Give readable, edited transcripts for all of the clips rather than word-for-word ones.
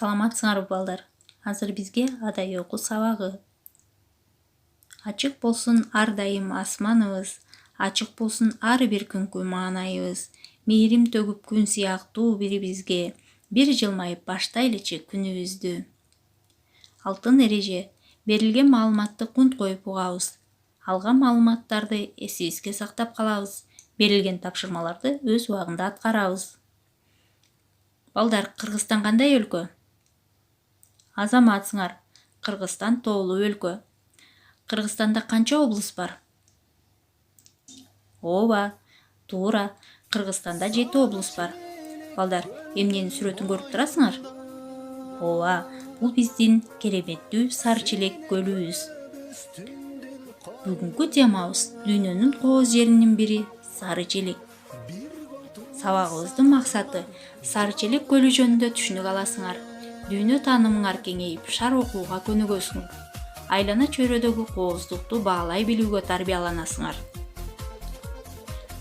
Саламатсыңарбы балдар. Азыр бизге адай окуу сабагы. Ачык болсун ар дайым асманыбыз, ачык болсун ар бир күнкү маанайыбыз. Мээрим төгүп күн сыяктуу бирибизге, бир жылмайып баштайлычы күнүбүздү. Алтын эреже: берилген маалыматты кунт коюп угабыз. Алган маалыматтарды эсибизге сактап калабыз. Берилген тапшырмаларды өз убагында аткарабыз. Балдар, Кыргызстан кандай өлкө? Азаматсыңар. Кыргызстан тоолуу өлкө. Кыргызстанда канча облус бар? Ооба, туура. Кыргызстанда 7 облус бар. Балдар, эмненин сүрөтүн көрүп турасыңар? Ооба, бул биздин кереметтүү Сары Челек көлүбүз. Бүгүнкү темабыз дүйнөнүн кооз жеринин бири Сары Челек. Сабагыбыздын максаты Сары Челек көлү жөнүндө түшүнүк аласыңар. Дүйнө таанымыңар кеңейип, шар окууга көнүгөсүңөр. Айлана чөйрөдөгү кооздукту баалай билүүгө тарбияланасыңар.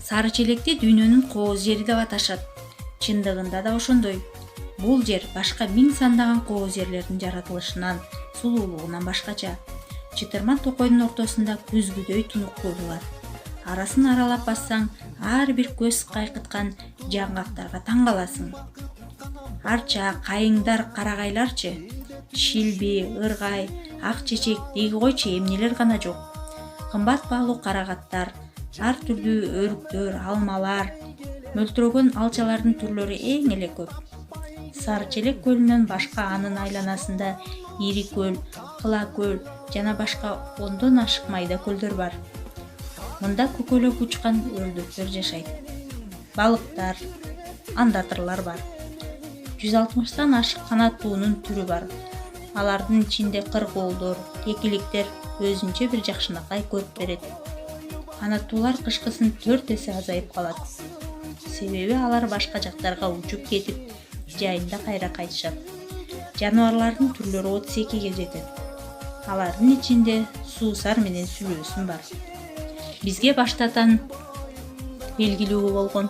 Сары Челекти дүйнөнүн кооз жери деп аташат. Чындыгында да ошондой. Бул жер башка миң сандаган кооз жерлердин жаратылышынан, сулуулугунан башкача. Чытырман токойдун ортосунда күзгүдөй тунук көрүлөт. Арасын аралап бассаң, ар бир көз кайкыткан жаңгактарга таң каласың. Арча, кайыңдар, карагайларчы, шилби, ыргай, ак чечек деги койчу эмнелер гана жок. Кымбат баалуу карагаттар, ар түрдүү өрүктөр, алмалар, мөлтүрөгөн алчалардын түрлөрү эң эле көп. Сары Челек көлүнөн башка анын айланасында Ири көл, Кыла көл жана башка 10дон ашык майда көлдөр бар. Мында көкөлөп учкан өрдөктөр жашайт. Балыктар, андатырлар бар. 160тан ашык канаттуунун түрү бар. Алардын ичинде кыргоолдор, кекиликтер өзүнчө бир жакшынакай көрүп берет. Канаттуулар кышкысын 4 эсе азайып калат. Себеби алар башка жактарга учуп кетип, жайында кайра кайтышат. Жаныбарлардын түрлөрү 32ге жетет. Алардын ичинде суусар менен сүлөөсүн бар. Бизге баштатан белгилүү болгон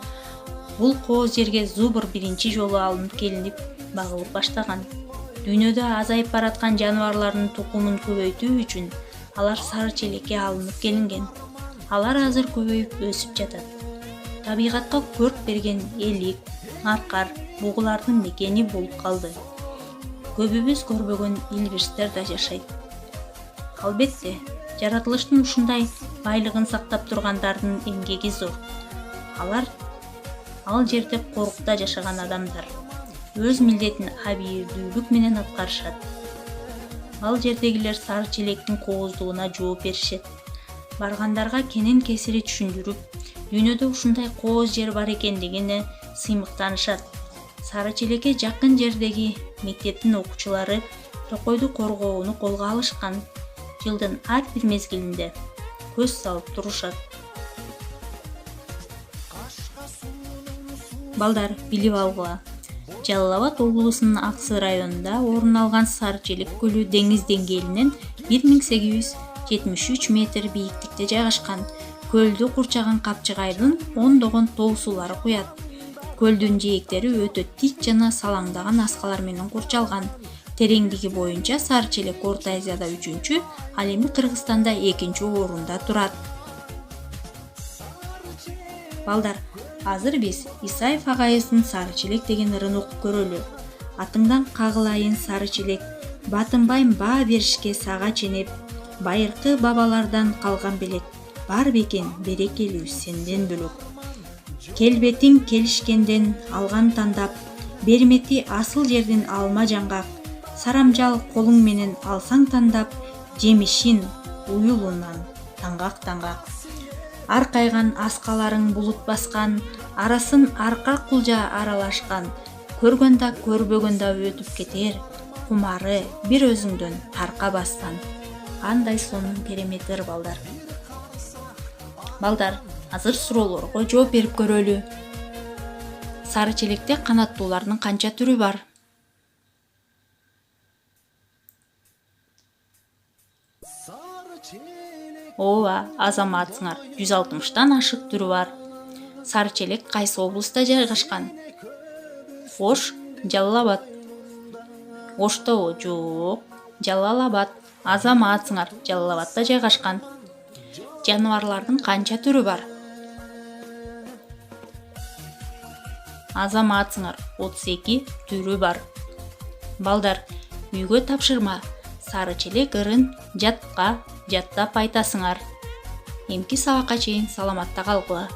бул кооз жерге зубр биринчи жолу алынып келинип, багылып баштаган. Дүйнөдө азайып бараткан жаныбарлардын тукумун көбөйтүү үчүн алар Сары Челекке алынып келинген. Алар азыр көбөйүп өсүп жатат. Табигатка көрк берген элик, аркар, бугулардын мекени болуп калды. Көбүбүз көрбөгөн илбирстер да жашайт. Албетте, жаратылыштын ушундай байлыгын сактап тургандардын эмгеги зор. Алар ал жерде корукта жашаган адамдар. Өз милдетин абийирдүүлүк менен аткарышат. Ал жердегилер Сары Челектин кооздугуна жооп беришет. Баргандарга кенен кесири түшүндүрүп, дүйнөдө ушундай кооз жер бар экендигине сыймыктанышат. Сары Челекке жакын жердеги мектептин окуучулары токойду коргоону колго алышкан. Жылдын ар бир мезгилинде көз салып турушат. Балдар, билип алгыла. Жалал Абад облусунун Аксы районунда орун алган Сары Челек көлү деңиз деңгээлинен 1873 метр бийиктикте жайгашкан. Көлдү курчаган капчыгайдын ондогон тоо суулары куят. Көлдүн жээктери өтө тик жана салаңдаган аскалар менен курчалган. Тереңдиги боюнча Сары Челек Орто Азияда 3-чү, ал эми Кыргызстанда 2-чи орунда турат. Балдар, азыр биз Исаев агайыбыздын Сары Челек деген ырын окуп көрөлү. Атыңдан кагылайын Сары Челек, батынбайм баа беришке сага ченеп, байыркы бабалардан калган белек, бар бекен берекелүү сенден бөлөк. Келбетиң келишкенден алган тандап, бермети асыл жердин алма жаңгак, сарамжал колуң менен алсаң тандап, жемишин уюлунан таңгак-таңгак. Аркайган аскаларың булут баскан, арасын арка кулжа аралашкан, көргөн да көрбөгөн да өтүп кетер, кумары бир өзүңдөн тарка баскан. Кандай сонун кереметтер балдар. Балдар, азыр суроолорго жооп берип көрөлү. Сары Челекте канаттуулардын канча түрү бар? Ооба, азаматсыңар, 160тан ашык түрү бар. Сары Челек кайсы облуста жайгашкан? Ош, Жалал Абад. Оштобу? Жок. Жалал абад. Азаматсыңар. Жалал абадта жайгашкан. Жаныбарлардын канча түрү бар? Азаматсыңар. 32 түрү бар. Балдар, үйгө тапшырма. Сары челек ырын жаттап айтасыңар. Эмки сабакка чейин саламатта калгыла.